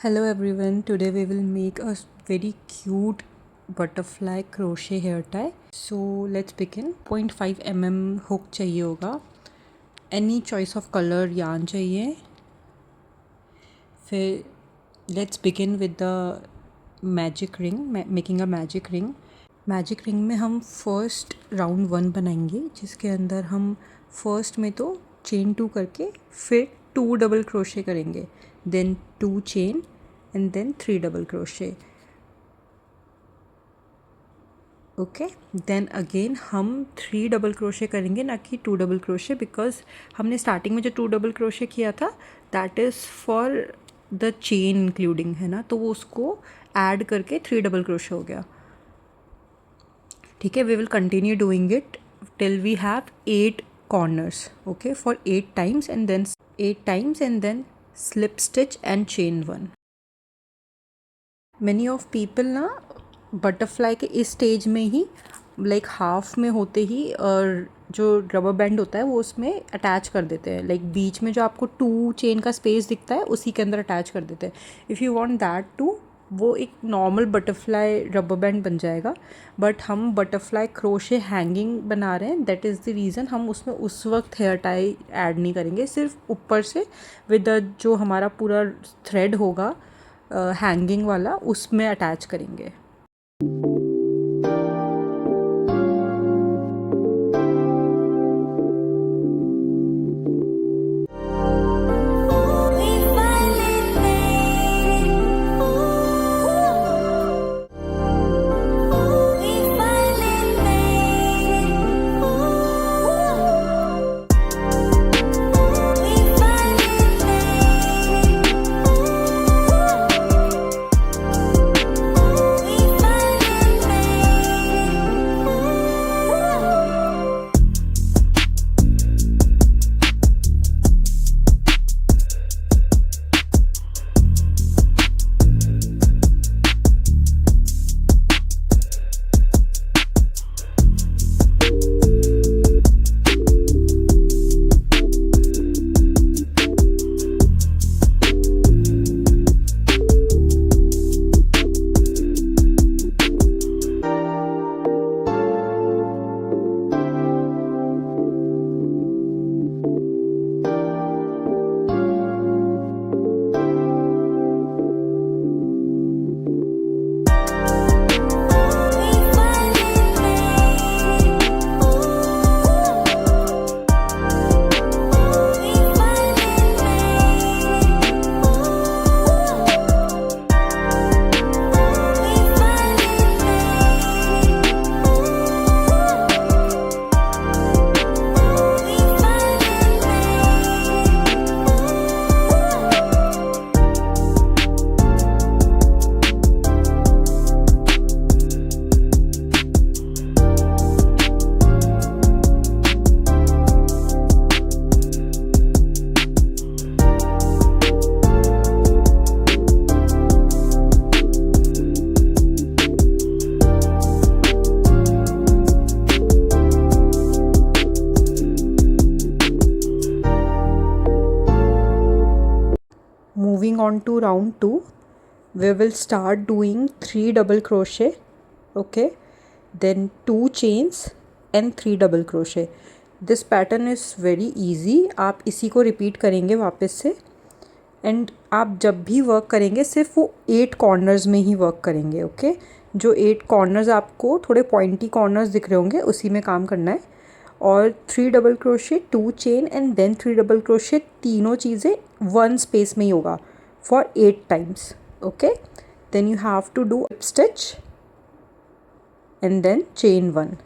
Hello everyone, today we will make a very cute butterfly crochet hair tie. So let's begin. 0.5 mm hook चाहिए होगा. Any choice of color yarn चाहिए. फिर let's begin with the magic ring, making a magic ring. Magic ring में हम first round 1 बनाएंगे, जिसके अंदर हम फर्स्ट में तो चेन 2 करके फिर 2 डबल क्रोशे करेंगे, then 2 chain and then 3 double crochet. Okay, then again हम 3 डबल क्रोशे करेंगे, ना कि 2 डबल क्रोशे, बिकॉज हमने स्टार्टिंग में जो 2 डबल क्रोशे किया था that is for the chain including, है ना, तो वो उसको ऐड करके 3 डबल क्रोशे हो गया. ठीक है, we will continue doing it till we have 8 corners. Okay, for 8 times and then slip stitch and chain 1. many of people ना बटरफ्लाई के इस स्टेज में ही लाइक हाफ में होते ही और जो रबर बैंड होता है वो उसमें अटैच कर देते हैं, लाइक बीच में जो आपको 2 चेन का स्पेस दिखता है उसी के अंदर अटैच कर देते हैं. If you want that to, वो एक नॉर्मल बटरफ्लाई रबर बैंड बन जाएगा, बट हम बटरफ्लाई क्रोशे हैंगिंग बना रहे हैं, दैट इज़ द रीज़न हम उसमें उस वक्त हेयर टाई ऐड नहीं करेंगे. सिर्फ ऊपर से विद जो हमारा पूरा थ्रेड होगा हैंगिंग वाला उसमें अटैच करेंगे. Moving on to round 2, we will start doing 3 double crochet. Okay, then 2 chains and 3 double crochet. This pattern is very easy. आप इसी को repeat करेंगे वापस से, and आप जब भी वर्क करेंगे सिर्फ वो 8 कॉर्नर्स में ही वर्क करेंगे. ओके, जो 8 कॉर्नर्स आपको थोड़े पॉइंटी कॉर्नर्स दिख रहे होंगे उसी में काम करना है. और 3 double crochet, 2 chain and then 3 double crochet, तीनों चीज़ें 1 स्पेस में ही होगा for 8 times. Okay, then you have to do stitch and then chain 1.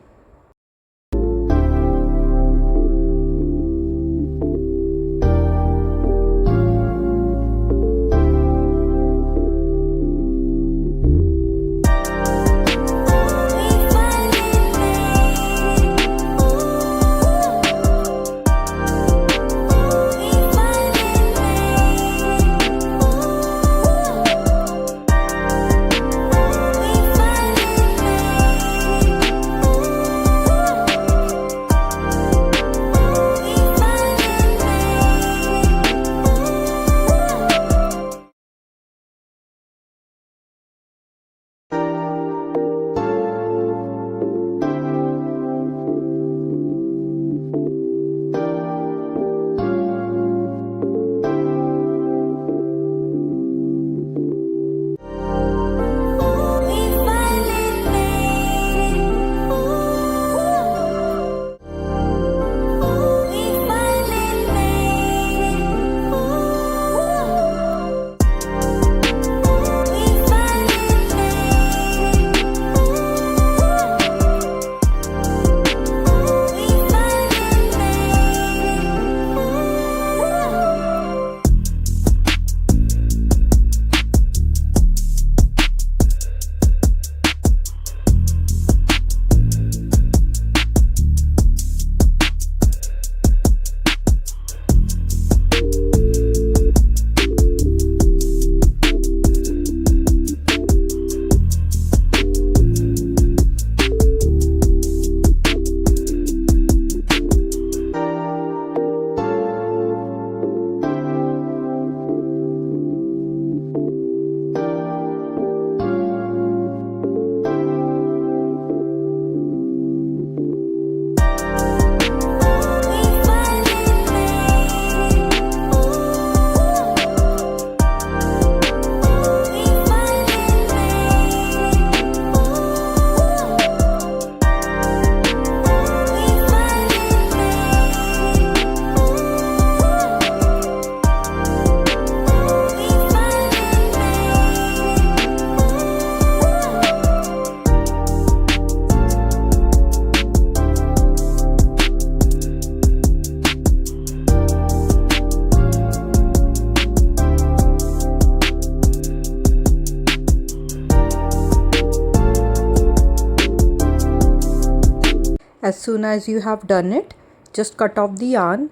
As soon as you have done it, just cut off the yarn,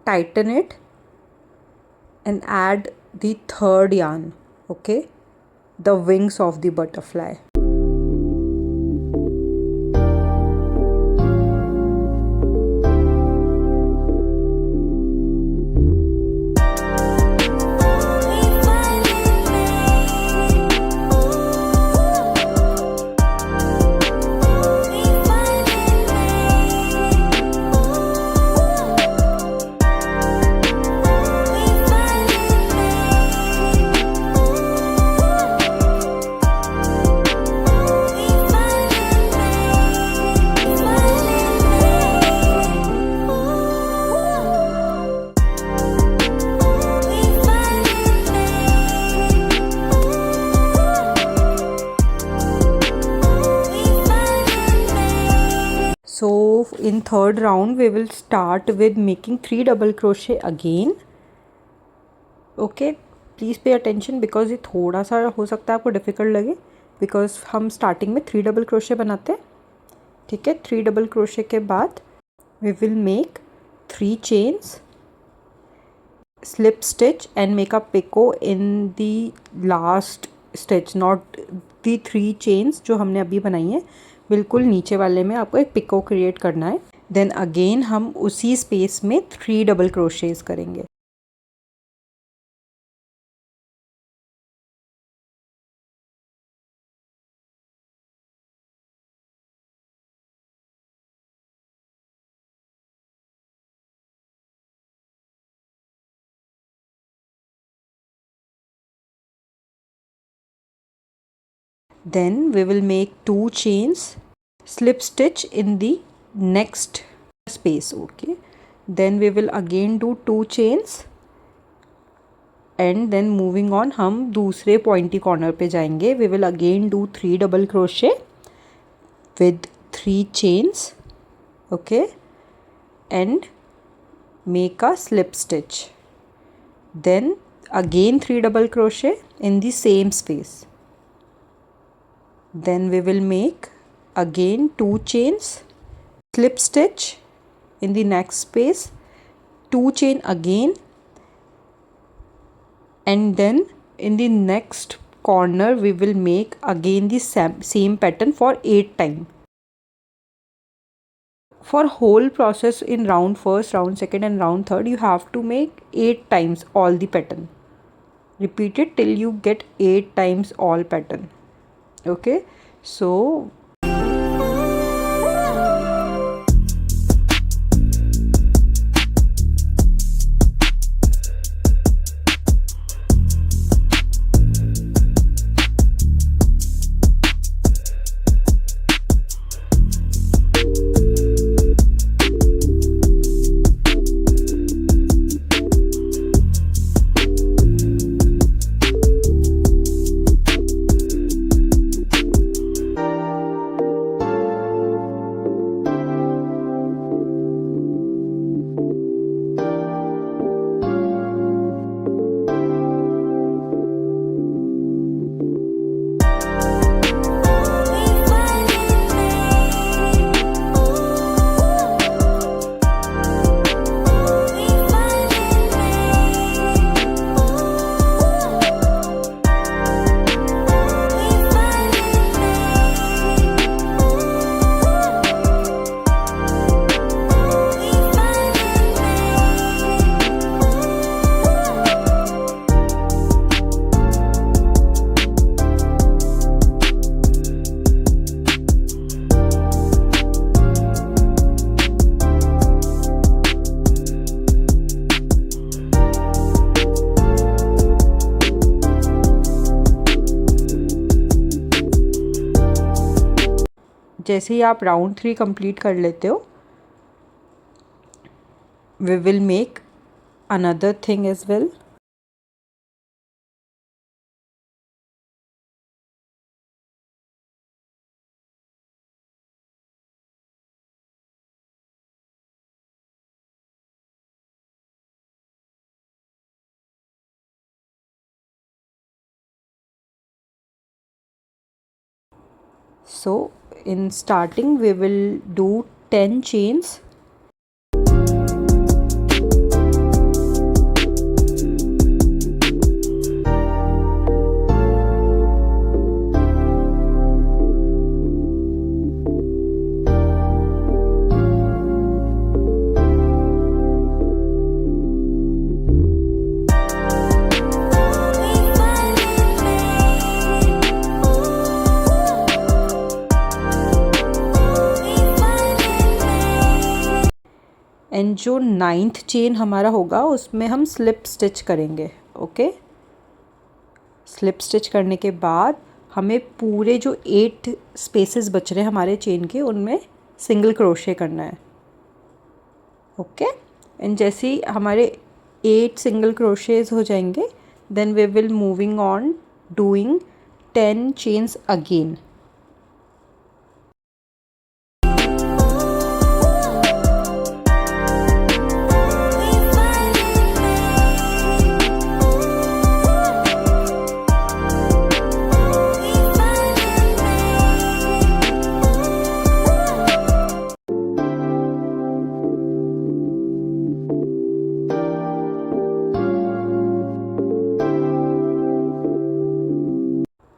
tighten it and add the third yarn, okay, the wings of the butterfly. So in third round we will start with making 3 double crochet again. Okay, please pay attention because ये थोड़ा सा हो सकता है आपको difficult लगे, because हम starting में 3 डबल क्रोशे बनाते हैं. ठीक है, 3 डबल क्रोशे के बाद we will make 3 chains, slip stitch and make a picot in the last stitch, not the 3 chains जो हमने अभी बनाई है. बिल्कुल नीचे वाले में आपको एक पिको क्रिएट करना है. देन अगेन हम उसी स्पेस में 3 डबल क्रोशेज करेंगे. Then we will make 2 chains, slip stitch in the next space. Okay, then we will again do 2 chains and then moving on हम दूसरे pointy corner पे जाएंगे. We will again do 3 double crochet with 3 chains, okay, and make a slip stitch. Then again 3 double crochet in the same space. Then we will make again 2 chains, slip stitch in the next space, 2 chain again, and then in the next corner we will make again the same pattern for 8 times. For whole process in round first, round second and round third, you have to make 8 times all the pattern. Repeat it till you get 8 times all pattern. Okay, so जैसे ही आप round 3 complete कर लेते हो, we will make another thing as well. So in starting we will do 10 chains. And जो 9th chain हमारा होगा उसमें हम स्लिप स्टिच करेंगे. ओके, स्लिप स्टिच करने के बाद हमें पूरे जो 8 स्पेसेस बच रहे हैं हमारे चेन के उनमें सिंगल क्रोशे करना है. ओके, एंड जैसे ही हमारे 8 सिंगल क्रोशेज हो जाएंगे then we will moving on doing 10 chains again.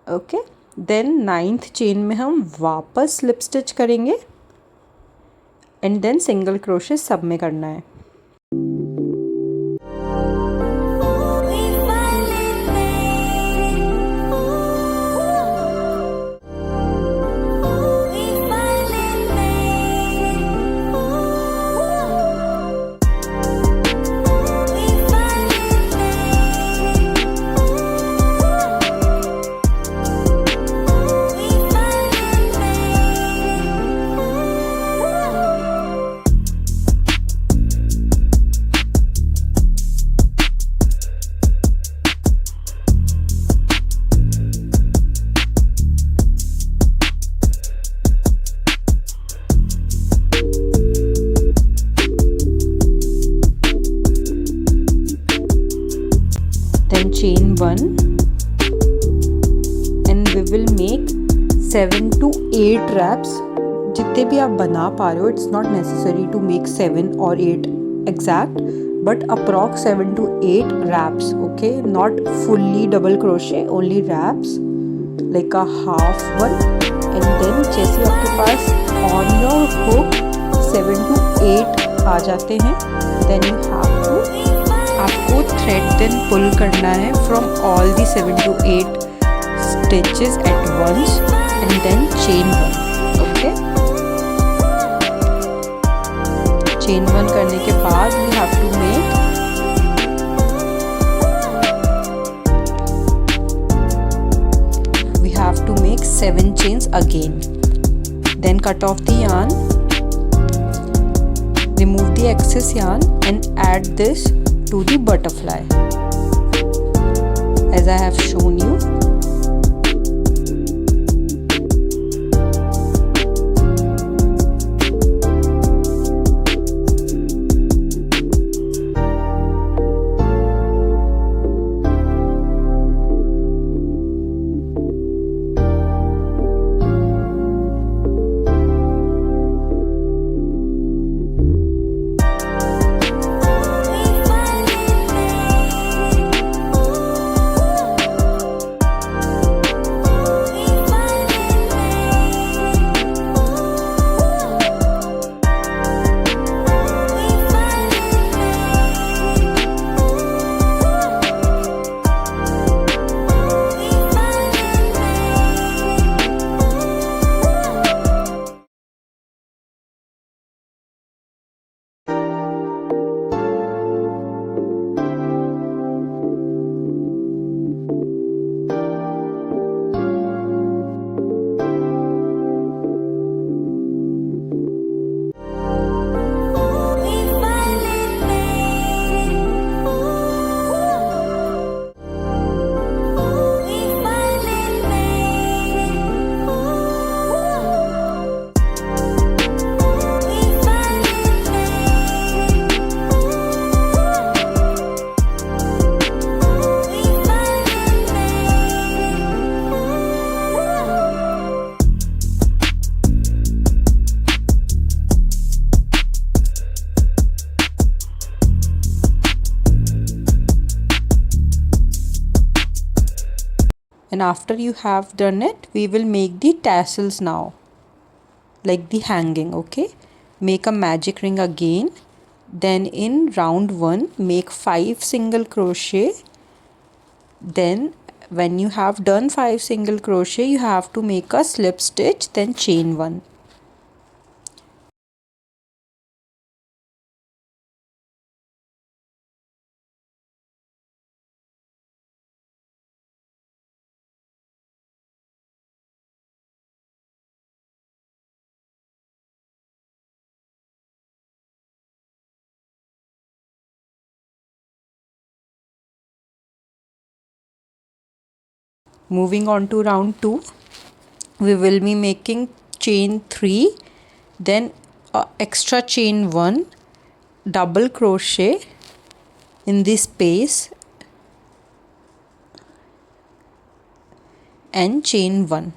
Okay, then 9th chain में हम वापस स्लिप स्टिच करेंगे एंड देन सिंगल क्रोशे सब में करना है. Then chain 1 and we will make 7 to 8 wraps. जितने भी आप बना पा रहे हो, it's not necessary to make 7 or 8 exact, but approx 7 to 8 wraps. Okay, not fully double crochet, only wraps like a half one. And then जैसे आपके पास on your hook 7 to 8 आ जाते हैं then you have to आपको thread then pull करना है from all the 7 to 8 stitches at once and then chain 1. Okay, chain 1 करने के बाद we have to make 7 chains again. Then cut off the yarn, remove the excess yarn and add this to the butterfly as I have shown you. and after you have done it, we will make the tassels now, like the hanging. Okay, make a magic ring again. Then in round 1 make 5 single crochet. Then when you have done 5 single crochet, you have to make a slip stitch, then chain 1. Moving on to round 2, we will be making chain 3, then extra chain 1, double crochet in this space and chain 1.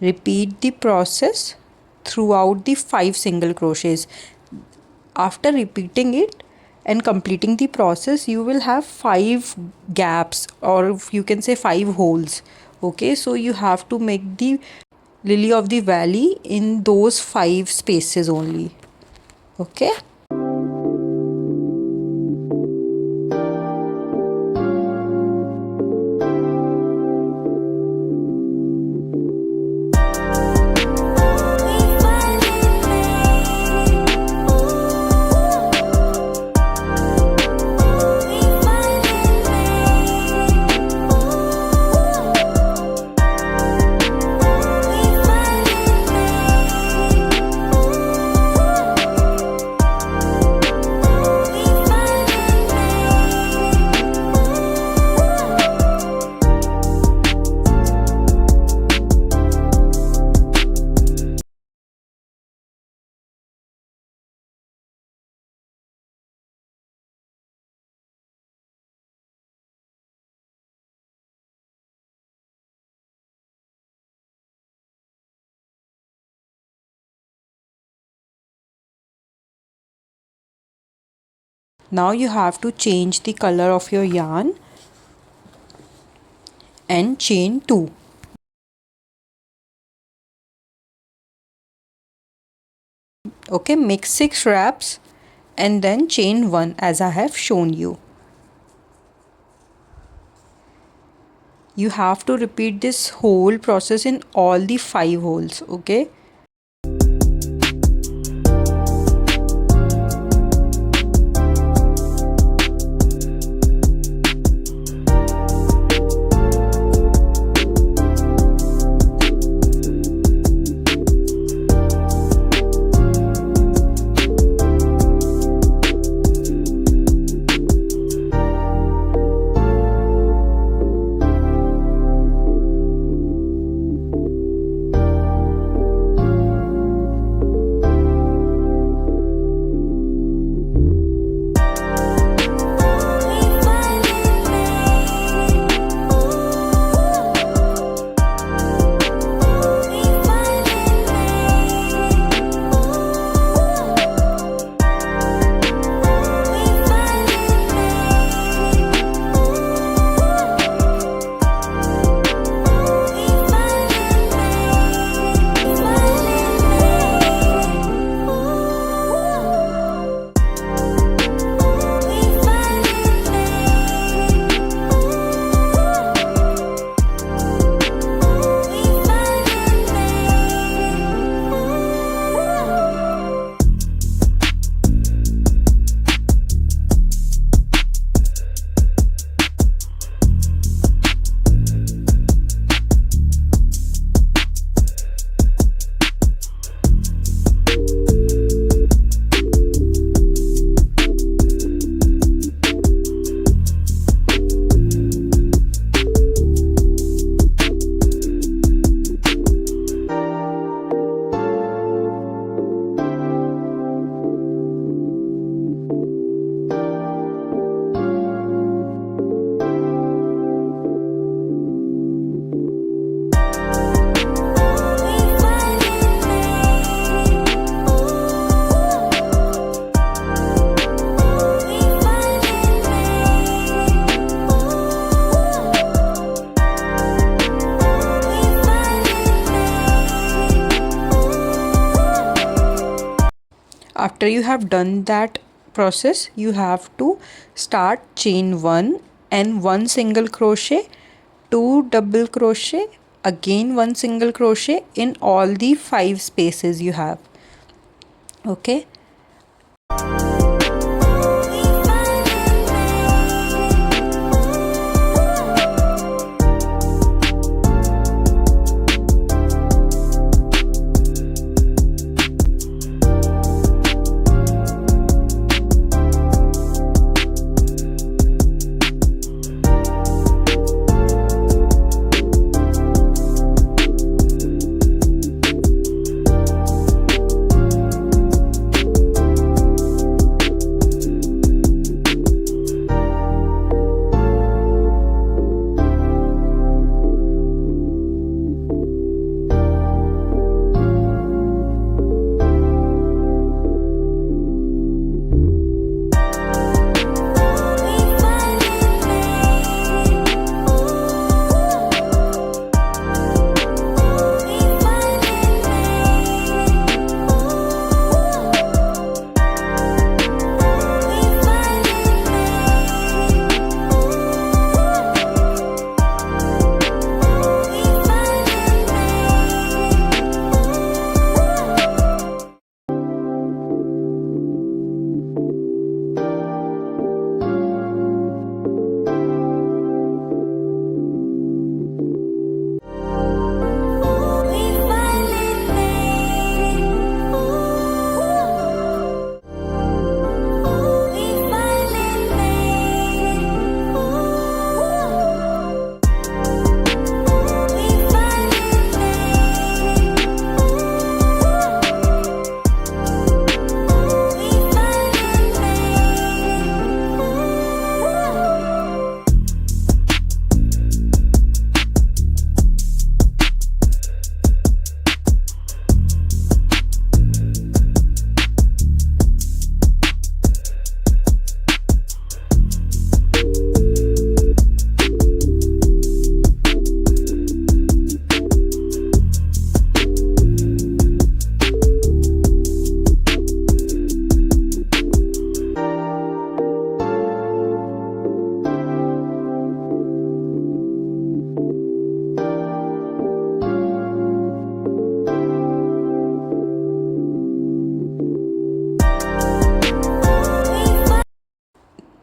Repeat the process throughout the 5 single crochets. After repeating it and completing the process, you will have 5 gaps, or you can say 5 holes. Okay, so you have to make the lily of the valley in those 5 spaces only. Okay. Now you have to change the color of your yarn and chain 2. Okay, make 6 wraps and then chain 1 as I have shown you. You have to repeat this whole process in all the 5 holes. Okay. after you have done that process, you have to start chain 1 and 1 single crochet, 2 double crochet, again 1 single crochet in all the 5 spaces you have. Okay.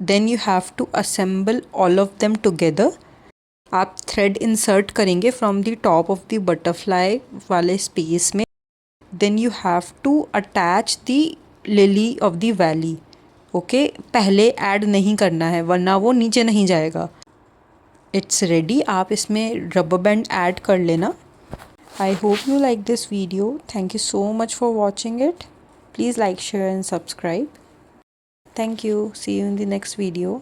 Then you have to assemble all of them together. आप thread insert करेंगे from the top of the butterfly वाले space में. Then you have to attach the lily of the valley. Okay, पहले add नहीं करना है वरना वो नीचे नहीं जाएगा. It's ready. आप इसमें rubber band add कर लेना. I hope you like this video. Thank you so much for watching it. Please like, share and subscribe. Thank you. See you in the next video.